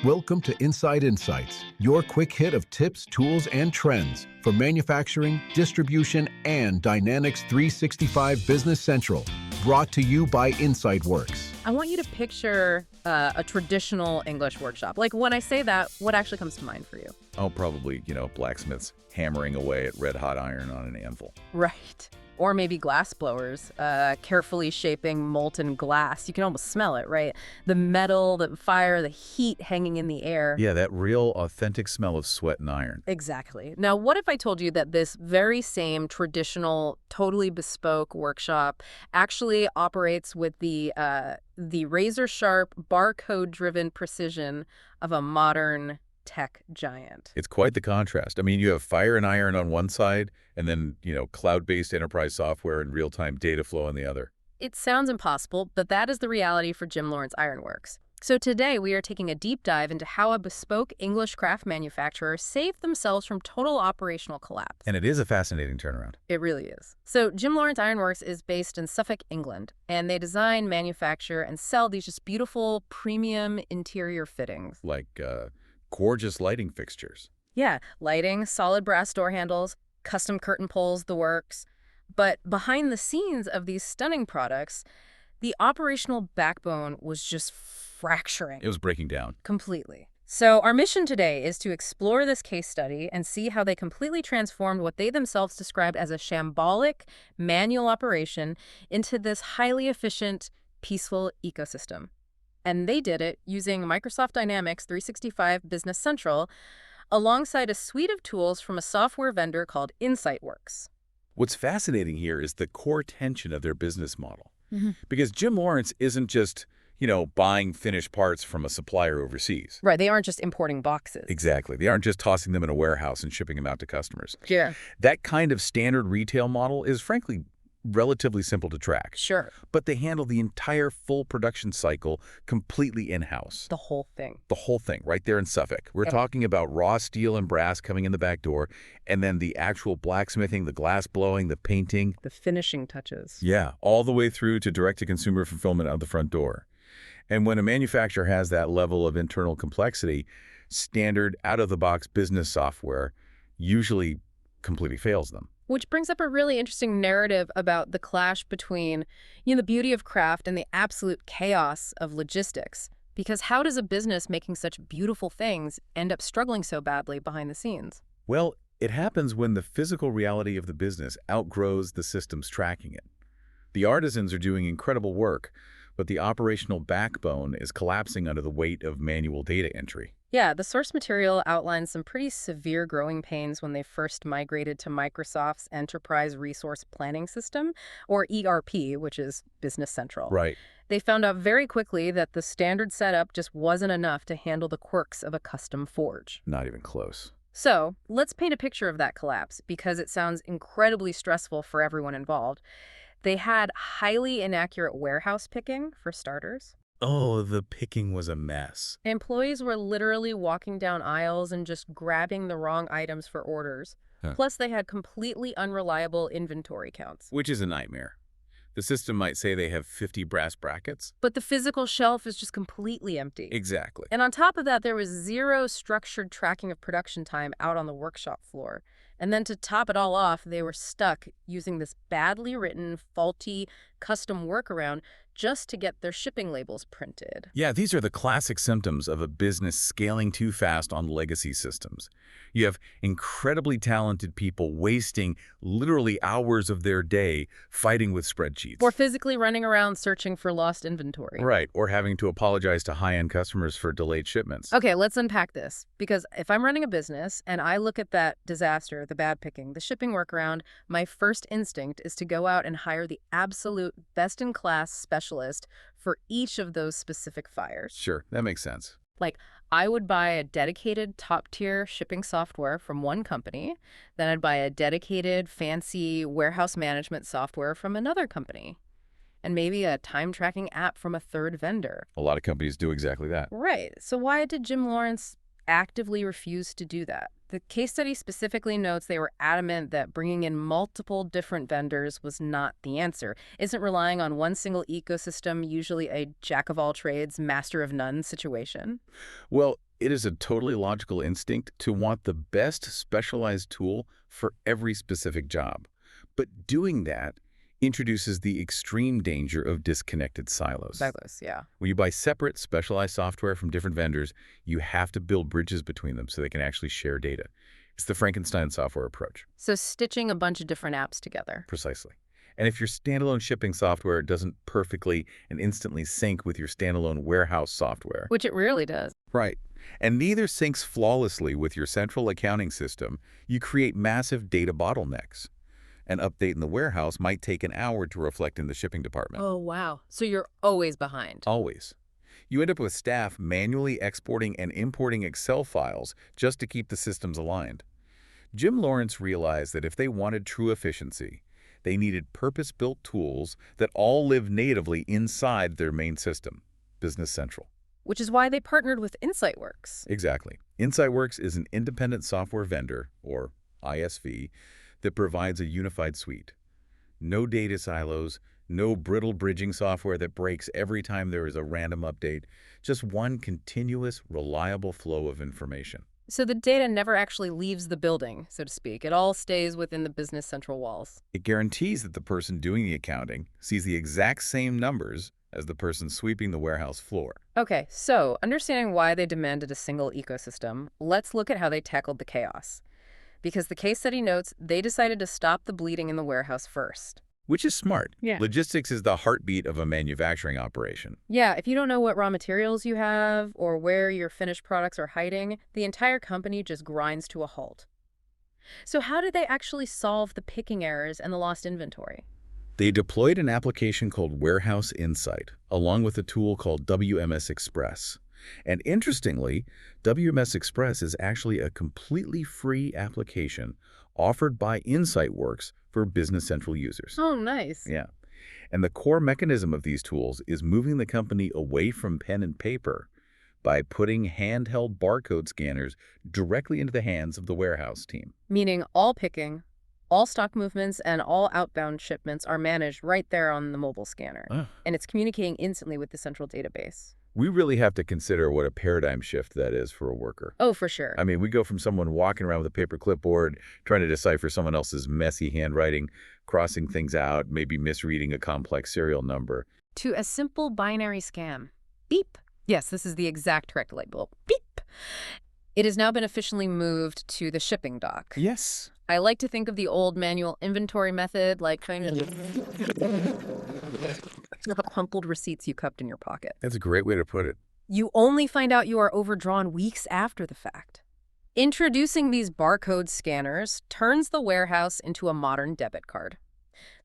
Welcome to Inside Insights, your quick hit of tips, tools, and trends for manufacturing, distribution, and Dynamics 365 Business Central. Brought to you by InsightWorks. I want you to picture a traditional English workshop. Like, when I say that, what actually comes to mind for you? Oh, probably, blacksmiths hammering away at red-hot iron on an anvil. Right. Or maybe glass blowers, carefully shaping molten glass. You can almost smell it, right? The metal, the fire, the heat hanging in the air. Yeah, that real, authentic smell of sweat and iron. Exactly. Now, what if I told you that this very same traditional, totally bespoke workshop actually operates with the razor-sharp, barcode-driven precision of a modern tech giant? It's quite the contrast. I mean, you have fire and iron on one side, and then, cloud-based enterprise software and real-time data flow on the other. It sounds impossible, but that is the reality for Jim Lawrence Ironworks. So today we are taking a deep dive into how a bespoke English craft manufacturer saved themselves from total operational collapse. And it is a fascinating turnaround. It really is. So Jim Lawrence Ironworks is based in Suffolk, England, and they design, manufacture, and sell these just beautiful premium interior fittings. Like gorgeous lighting fixtures. Yeah, lighting, solid brass door handles, custom curtain poles, the works. But behind the scenes of these stunning products, the operational backbone was just fracturing. It was breaking down. Completely. So our mission today is to explore this case study and see how they completely transformed what they themselves described as a shambolic manual operation into this highly efficient, peaceful ecosystem. And they did it using Microsoft Dynamics 365 Business Central alongside a suite of tools from a software vendor called InsightWorks. What's fascinating here is the core tension of their business model. Because Jim Lawrence isn't just, buying finished parts from a supplier overseas. Right, they aren't just importing boxes. Exactly. They aren't just tossing them in a warehouse and shipping them out to customers. Yeah. That kind of standard retail model is, frankly, relatively simple to track. Sure. But they handle the entire full production cycle completely in-house. The whole thing. The whole thing, right there in Suffolk. We're talking about raw steel and brass coming in the back door, and then the actual blacksmithing, the glass blowing, the painting. The finishing touches. Yeah, all the way through to direct-to-consumer fulfillment out the front door. And when a manufacturer has that level of internal complexity, standard out-of-the-box business software usually completely fails them. Which brings up a really interesting narrative about the clash between, the beauty of craft and the absolute chaos of logistics. Because how does a business making such beautiful things end up struggling so badly behind the scenes? Well, it happens when the physical reality of the business outgrows the systems tracking it. The artisans are doing incredible work, but the operational backbone is collapsing under the weight of manual data entry. Yeah, the source material outlines some pretty severe growing pains when they first migrated to Microsoft's Enterprise Resource Planning System, or ERP, which is Business Central. Right. They found out very quickly that the standard setup just wasn't enough to handle the quirks of a custom forge. Not even close. So let's paint a picture of that collapse, because it sounds incredibly stressful for everyone involved. They had highly inaccurate warehouse picking, for starters. Oh, the picking was a mess. Employees were literally walking down aisles and just grabbing the wrong items for orders. Plus, they had completely unreliable inventory counts. Which is a nightmare. The system might say they have 50 brass brackets. But the physical shelf is just completely empty. Exactly. And on top of that, there was zero structured tracking of production time out on the workshop floor. And then to top it all off, they were stuck using this badly written, faulty, custom workaround just to get their shipping labels printed. Yeah, these are the classic symptoms of a business scaling too fast on legacy systems. You have incredibly talented people wasting literally hours of their day fighting with spreadsheets. Or physically running around searching for lost inventory. Right, or having to apologize to high-end customers for delayed shipments. Okay, let's unpack this. Because if I'm running a business and I look at that disaster, the bad picking, the shipping workaround, my first instinct is to go out and hire the absolute best-in-class specialist for each of those specific fires. Sure, that makes sense. Like, I would buy a dedicated top-tier shipping software from one company, then I'd buy a dedicated fancy warehouse management software from another company, and maybe a time-tracking app from a third vendor. A lot of companies do exactly that. Right. So why did Jim Lawrence actively refuse to do that? The case study specifically notes they were adamant that bringing in multiple different vendors was not the answer. Isn't relying on one single ecosystem usually a jack-of-all-trades, master-of-none situation? Well, It is a totally logical instinct to want the best specialized tool for every specific job. But doing that introduces the extreme danger of disconnected silos. Silos, yeah. When you buy separate, specialized software from different vendors, you have to build bridges between them so they can actually share data. It's the Frankenstein software approach. So stitching a bunch of different apps together. Precisely. And if your standalone shipping software doesn't perfectly and instantly sync with your standalone warehouse software, Which it rarely does. right, and neither syncs flawlessly with your central accounting system, you create massive data bottlenecks. An update in the warehouse might take an hour to reflect in the shipping department. Oh, wow. So you're always behind. Always. You end up with staff manually exporting and importing Excel files just to keep the systems aligned. Jim Lawrence realized that if they wanted true efficiency, they needed purpose-built tools that all live natively inside their main system, Business Central. Which is why they partnered with InsightWorks. Exactly. InsightWorks is an independent software vendor, or ISV, that provides a unified suite. No data silos, no brittle bridging software that breaks every time there is a random update, just one continuous, reliable flow of information. So the data never actually leaves the building, so to speak. It all stays within the Business Central walls. It guarantees that the person doing the accounting sees the exact same numbers as the person sweeping the warehouse floor. Okay, so understanding why they demanded a single ecosystem, let's look at how they tackled the chaos. Because the case study notes they decided to stop the bleeding in the warehouse first. Which is smart. Yeah. Logistics is the heartbeat of a manufacturing operation. Yeah, if you don't know what raw materials you have or where your finished products are hiding, the entire company just grinds to a halt. So how did they actually solve the picking errors and the lost inventory? They deployed an application called Warehouse Insight, along with a tool called WMS Express. And interestingly, WMS Express is actually a completely free application offered by InsightWorks for Business Central users. Oh, nice. Yeah. And the core mechanism of these tools is moving the company away from pen and paper by putting handheld barcode scanners directly into the hands of the warehouse team. Meaning all picking, all stock movements, and all outbound shipments are managed right there on the mobile scanner. And it's communicating instantly with the central database. We really have to consider what a paradigm shift that is for a worker. Oh, for sure. I mean, we go from someone walking around with a paper clipboard, trying to decipher someone else's messy handwriting, crossing things out, maybe misreading a complex serial number, to a simple binary scam. Beep. Yes, this is the exact correct light bulb. Beep. It has now been officially moved to the shipping dock. Yes. I like to think of the old manual inventory method like trying to crumpled receipts you kept in your pocket. That's a great way to put it. You only find out you are overdrawn weeks after the fact. Introducing these barcode scanners turns the warehouse into a modern debit card.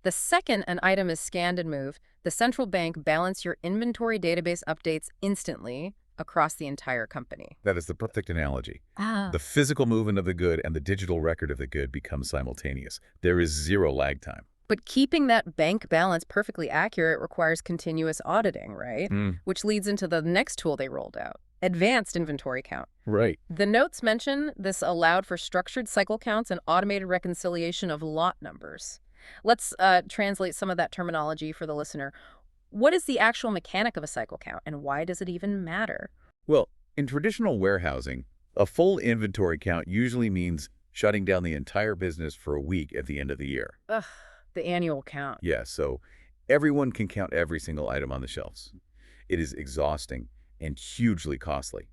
The second an item is scanned and moved, the central bank balances your inventory database updates instantly across the entire company. That is the perfect analogy. Ah. The physical movement of the good and the digital record of the good become simultaneous. There is zero lag time. But keeping that bank balance perfectly accurate requires continuous auditing, right? Which leads into the next tool they rolled out, advanced inventory count. Right. The notes mention this allowed for structured cycle counts and automated reconciliation of lot numbers. Let's translate some of that terminology for the listener. What is the actual mechanic of a cycle count, and why does it even matter? Well, in traditional warehousing, a full inventory count usually means shutting down the entire business for a week at the end of the year. Ugh, the annual count. Yeah, so everyone can count every single item on the shelves. It is exhausting and hugely costly.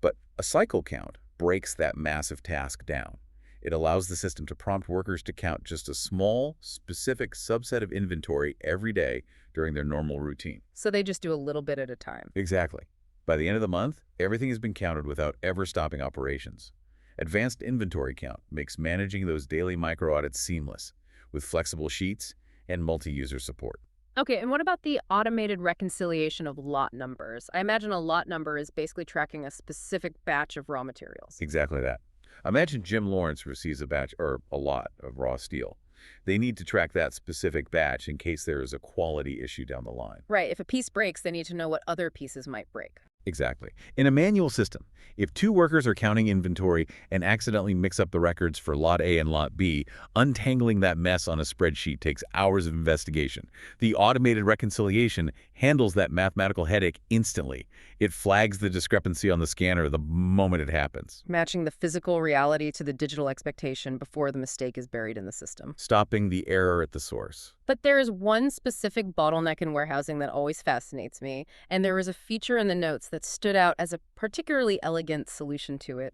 But a cycle count breaks that massive task down. It allows the system to prompt workers to count just a small, specific subset of inventory every day during their normal routine. So they just do a little bit at a time. Exactly. By the end of the month, everything has been counted without ever stopping operations. Advanced inventory count makes managing those daily micro-audits seamless, with flexible sheets and multi-user support. Okay, and what about the automated reconciliation of lot numbers? I imagine a lot number is basically tracking a specific batch of raw materials. Exactly that. Imagine Jim Lawrence receives a batch or a lot of raw steel. They need to track that specific batch in case there is a quality issue down the line. Right, if a piece breaks, they need to know what other pieces might break. Exactly. In a manual system, if two workers are counting inventory and accidentally mix up the records for Lot A and Lot B, untangling that mess on a spreadsheet takes hours of investigation. The automated reconciliation handles that mathematical headache instantly. It flags the discrepancy on the scanner the moment it happens, Matching the physical reality to the digital expectation before the mistake is buried in the system. stopping the error at the source. But there is one specific bottleneck in warehousing that always fascinates me, and there was a feature in the notes that stood out as a particularly elegant solution to it: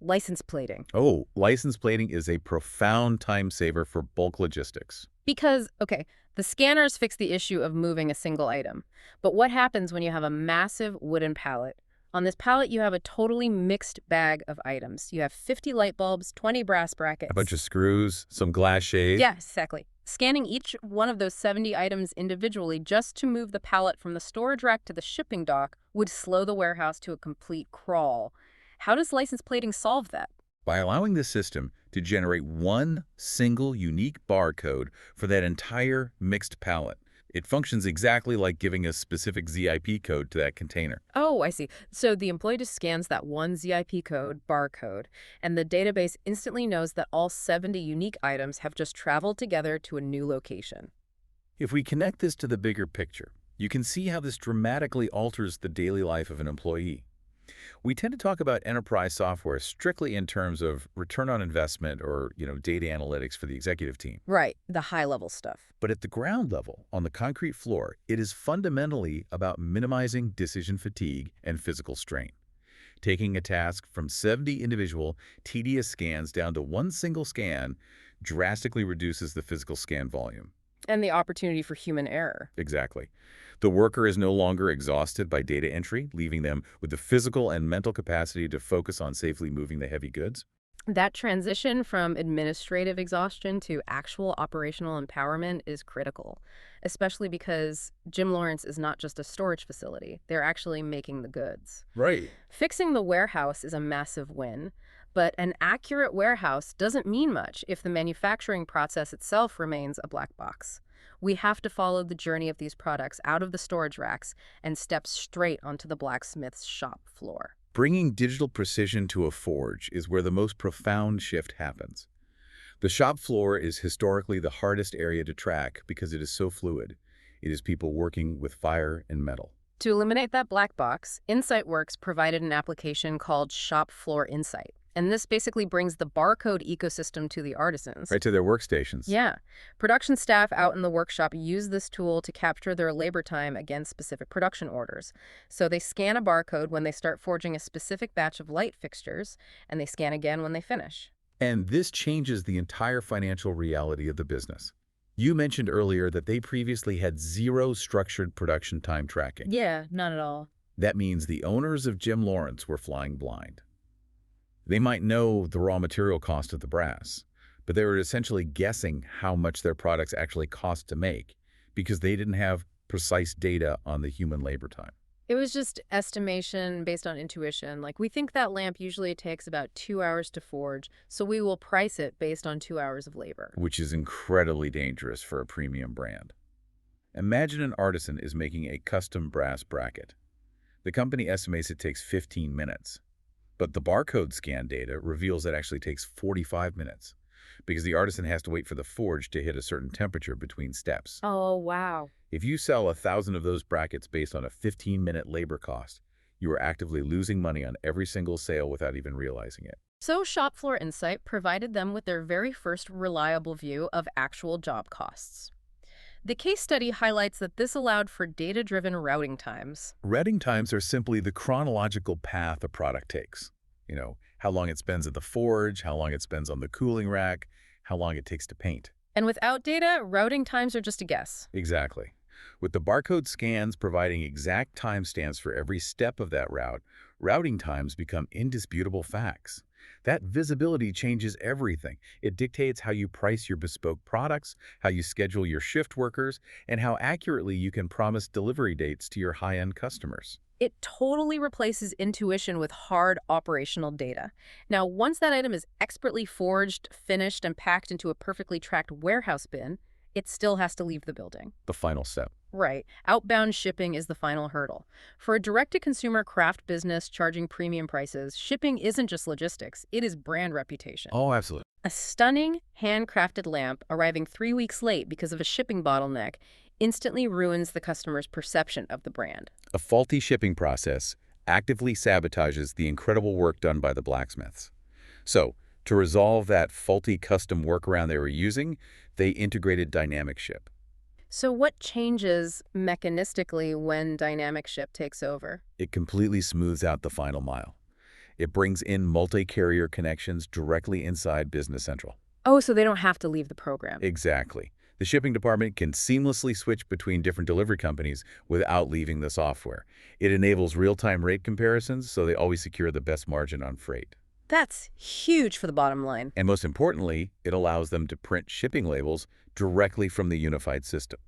license plating. Oh, license plating is a profound time saver for bulk logistics. Because, okay, the scanners fix the issue of moving a single item. But what happens when you have a massive wooden pallet? On this pallet, you have a totally mixed bag of items. You have 50 light bulbs, 20 brass brackets. A bunch of screws, some glass shade. Yeah, exactly. Scanning each one of those 70 items individually just to move the pallet from the storage rack to the shipping dock would slow the warehouse to a complete crawl. How does license plating solve that? By allowing the system to generate one single unique barcode for that entire mixed pallet. It functions exactly like giving a specific ZIP code to that container. Oh, I see. So the employee just scans that one ZIP code, barcode, and the database instantly knows that all 70 unique items have just traveled together to a new location. If we connect this to the bigger picture, you can see how this dramatically alters the daily life of an employee. We tend to talk about enterprise software strictly in terms of return on investment or, data analytics for the executive team. Right, the high-level stuff. But at the ground level, on the concrete floor, it is fundamentally about minimizing decision fatigue and physical strain. Taking a task from 70 individual, tedious scans down to one single scan drastically reduces the physical scan volume. And the opportunity for human error. Exactly. The worker is no longer exhausted by data entry, leaving them with the physical and mental capacity to focus on safely moving the heavy goods. That transition from administrative exhaustion to actual operational empowerment is critical, especially because Jim Lawrence is not just a storage facility. They're actually making the goods. Right. Fixing the warehouse is a massive win, but an accurate warehouse doesn't mean much if the manufacturing process itself remains a black box. We have to follow the journey of these products out of the storage racks and step straight onto the blacksmith's shop floor. Bringing digital precision to a forge is where the most profound shift happens. The shop floor is historically the hardest area to track because it is so fluid. It is people working with fire and metal. To eliminate that black box, InsightWorks provided an application called Shop Floor Insight. And this basically brings the barcode ecosystem to the artisans. Right to their workstations. Yeah. Production staff out in the workshop use this tool to capture their labor time against specific production orders. So they scan a barcode when they start forging a specific batch of light fixtures, and they scan again when they finish. And this changes the entire financial reality of the business. You mentioned earlier that they previously had zero structured production time tracking. Yeah, not at all. That means the owners of Jim Lawrence were flying blind. They might know the raw material cost of the brass, but they were essentially guessing how much their products actually cost to make because they didn't have precise data on the human labor time. It was just estimation based on intuition. Like, we think that lamp usually takes about 2 hours to forge, so we will price it based on 2 hours of labor. Which is incredibly dangerous for a premium brand. Imagine an artisan is making a custom brass bracket. The company estimates it takes 15 minutes. But the barcode scan data reveals it actually takes 45 minutes because the artisan has to wait for the forge to hit a certain temperature between steps. Oh, wow. If you sell 1,000 of those brackets based on a 15-minute labor cost, you are actively losing money on every single sale without even realizing it. So Shop Floor Insight provided them with their very first reliable view of actual job costs. The case study highlights that this allowed for data-driven routing times. Routing times are simply the chronological path a product takes. How long it spends at the forge, how long it spends on the cooling rack, how long it takes to paint. And without data, routing times are just a guess. Exactly. With the barcode scans providing exact timestamps for every step of that route, routing times become indisputable facts. That visibility changes everything. It dictates how you price your bespoke products, how you schedule your shift workers, and how accurately you can promise delivery dates to your high-end customers. It totally replaces intuition with hard operational data. Now, once that item is expertly forged, finished, and packed into a perfectly tracked warehouse bin, it still has to leave the building. The final step. Right. Outbound shipping is the final hurdle. For a direct-to-consumer craft business charging premium prices, shipping isn't just logistics, it is brand reputation. Oh, absolutely. A stunning, handcrafted lamp arriving 3 weeks late because of a shipping bottleneck instantly ruins the customer's perception of the brand. A faulty shipping process actively sabotages the incredible work done by the blacksmiths. So, to resolve that faulty custom workaround they were using, they integrated dynamic ship. So what changes mechanistically when dynamic ship takes over? It completely smooths out the final mile. It brings in multi-carrier connections directly inside Business Central. Oh, so they don't have to leave the program. Exactly. The shipping department can seamlessly switch between different delivery companies without leaving the software. It enables real-time rate comparisons, so they always secure the best margin on freight. That's huge for the bottom line. And most importantly, it allows them to print shipping labels directly from the unified system.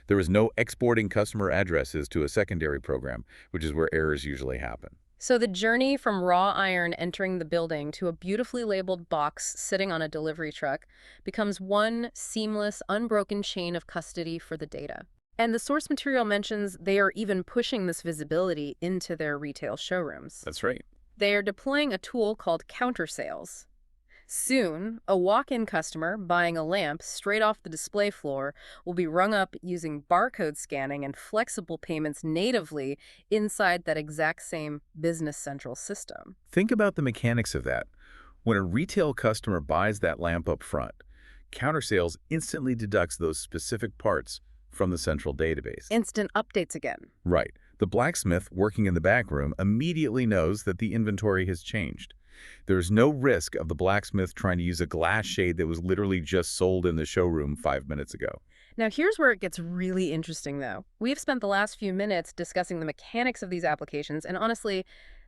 There is no exporting customer addresses to a secondary program, which is where errors usually happen. So the journey from raw iron entering the building to a beautifully labeled box sitting on a delivery truck becomes one seamless, unbroken chain of custody for the data. And the source material mentions they are even pushing this visibility into their retail showrooms. That's right. They are deploying a tool called counter sales. Soon, a walk-in customer buying a lamp straight off the display floor will be rung up using barcode scanning and flexible payments natively inside that exact same Business Central system. Think about the mechanics of that. When a retail customer buys that lamp up front, counter sales instantly deducts those specific parts from the central database. Instant updates again. Right. The blacksmith working in the back room immediately knows that the inventory has changed. There's no risk of the blacksmith trying to use a glass shade that was literally just sold in the showroom 5 minutes ago. Now here's where it gets really interesting though. We've spent the last few minutes discussing the mechanics of these applications, and honestly,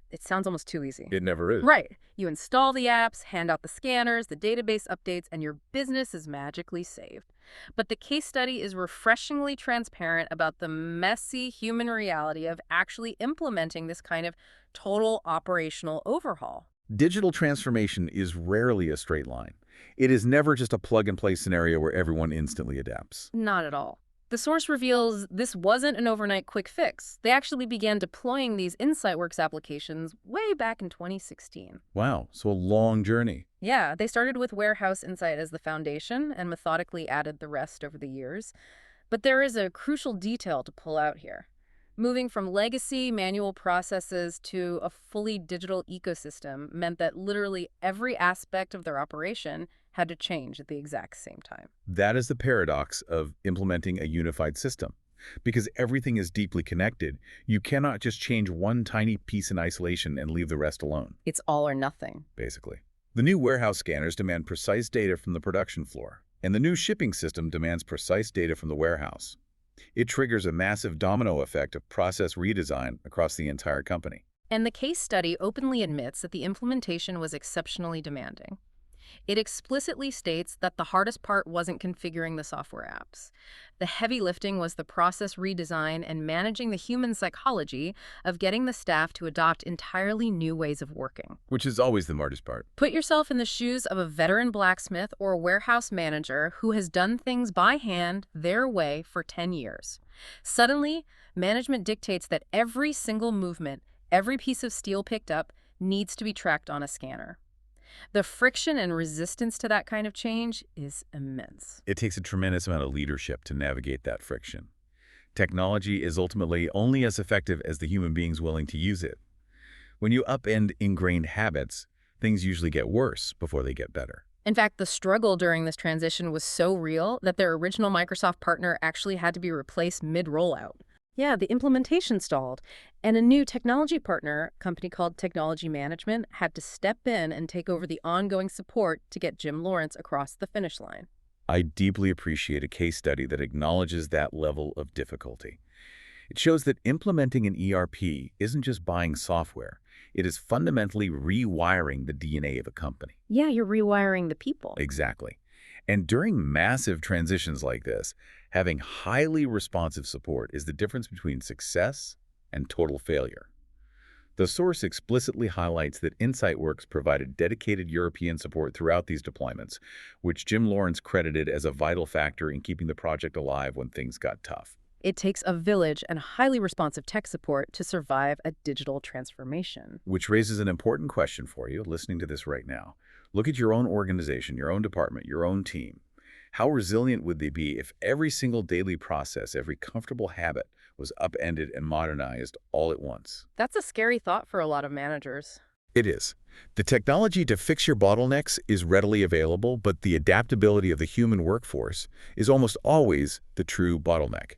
it sounds almost too easy. It never is. Right. You install the apps, hand out the scanners, the database updates, and your business is magically saved. But the case study is refreshingly transparent about the messy human reality of actually implementing this kind of total operational overhaul. Digital transformation is rarely a straight line. It is never just a plug-and-play scenario where everyone instantly adapts. Not at all. The source reveals this wasn't an overnight quick fix. They actually began deploying these InsightWorks applications way back in 2016. Wow, so a long journey. Yeah, they started with Warehouse Insight as the foundation and methodically added the rest over the years. But there is a crucial detail to pull out here. Moving from legacy manual processes to a fully digital ecosystem meant that literally every aspect of their operation had to change at the exact same time. That is the paradox of implementing a unified system. Because everything is deeply connected, you cannot just change one tiny piece in isolation and leave the rest alone. It's all or nothing. Basically. The new warehouse scanners demand precise data from the production floor, and the new shipping system demands precise data from the warehouse. It triggers a massive domino effect of process redesign across the entire company. And the case study openly admits that the implementation was exceptionally demanding. It explicitly states that the hardest part wasn't configuring the software apps. The heavy lifting was the process redesign and managing the human psychology of getting the staff to adopt entirely new ways of working. Which is always the hardest part. Put yourself in the shoes of a veteran blacksmith or a warehouse manager who has done things by hand their way for 10 years. Suddenly, management dictates that every single movement, every piece of steel picked up, needs to be tracked on a scanner. The friction and resistance to that kind of change is immense. It takes a tremendous amount of leadership to navigate that friction. Technology is ultimately only as effective as the human beings willing to use it. When you upend ingrained habits, things usually get worse before they get better. In fact, the struggle during this transition was so real that their original Microsoft partner actually had to be replaced mid-rollout. Yeah, the implementation stalled, and a new technology partner, a company called Technology Management, had to step in and take over the ongoing support to get Jim Lawrence across the finish line. I deeply appreciate a case study that acknowledges that level of difficulty. It shows that implementing an ERP isn't just buying software. It is fundamentally rewiring the DNA of a company. Yeah, you're rewiring the people. Exactly. And during massive transitions like this, having highly responsive support is the difference between success and total failure. The source explicitly highlights that InsightWorks provided dedicated European support throughout these deployments, which Jim Lawrence credited as a vital factor in keeping the project alive when things got tough. It takes a village and highly responsive tech support to survive a digital transformation. Which raises an important question for you listening to this right now. Look at your own organization, your own department, your own team. How resilient would they be if every single daily process, every comfortable habit was upended and modernized all at once? That's a scary thought for a lot of managers. It is. The technology to fix your bottlenecks is readily available, but the adaptability of the human workforce is almost always the true bottleneck.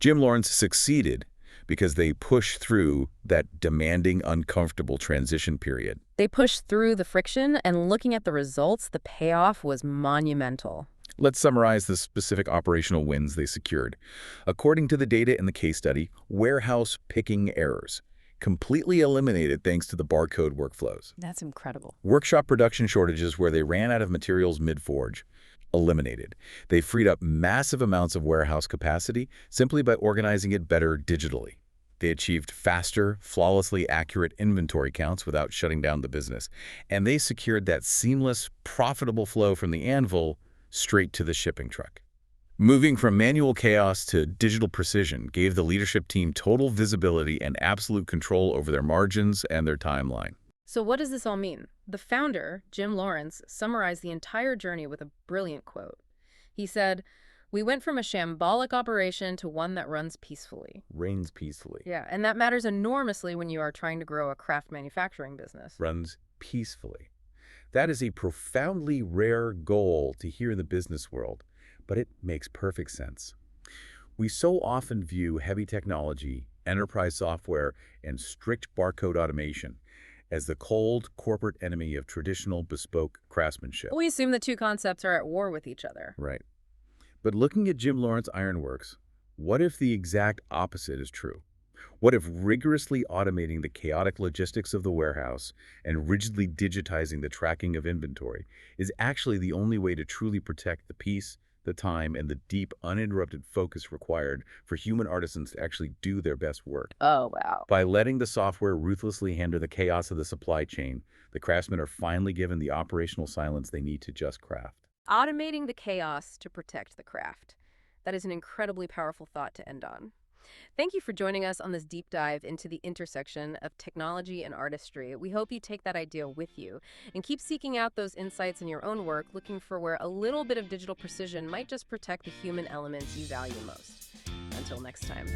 Jim Lawrence succeeded because they pushed through that demanding, uncomfortable transition period. They pushed through the friction, and looking at the results, the payoff was monumental. Let's summarize the specific operational wins they secured. According to the data in the case study, warehouse picking errors completely eliminated thanks to the barcode workflows. That's incredible. Workshop production shortages where they ran out of materials mid-forge, eliminated. They freed up massive amounts of warehouse capacity simply by organizing it better digitally. They achieved faster, flawlessly accurate inventory counts without shutting down the business. And they secured that seamless, profitable flow from the anvil straight to the shipping truck. Moving from manual chaos to digital precision gave the leadership team total visibility and absolute control over their margins and their timeline. So what does this all mean? The founder, Jim Lawrence, summarized the entire journey with a brilliant quote. He said, "We went from a shambolic operation to one that runs peacefully." Reigns peacefully. Yeah, and that matters enormously when you are trying to grow a craft manufacturing business. Runs peacefully. That is a profoundly rare goal to hear in the business world, but it makes perfect sense. We so often view heavy technology, enterprise software, and strict barcode automation as the cold corporate enemy of traditional bespoke craftsmanship. We assume the two concepts are at war with each other. Right. But looking at Jim Lawrence Ironworks, what if the exact opposite is true? What if rigorously automating the chaotic logistics of the warehouse and rigidly digitizing the tracking of inventory is actually the only way to truly protect the peace, the time, and the deep, uninterrupted focus required for human artisans to actually do their best work? Oh, wow. By letting the software ruthlessly handle the chaos of the supply chain, the craftsmen are finally given the operational silence they need to just craft. Automating the chaos to protect the craft. That is an incredibly powerful thought to end on. Thank you for joining us on this deep dive into the intersection of technology and artistry. We hope you take that idea with you and keep seeking out those insights in your own work, looking for where a little bit of digital precision might just protect the human elements you value most. Until next time.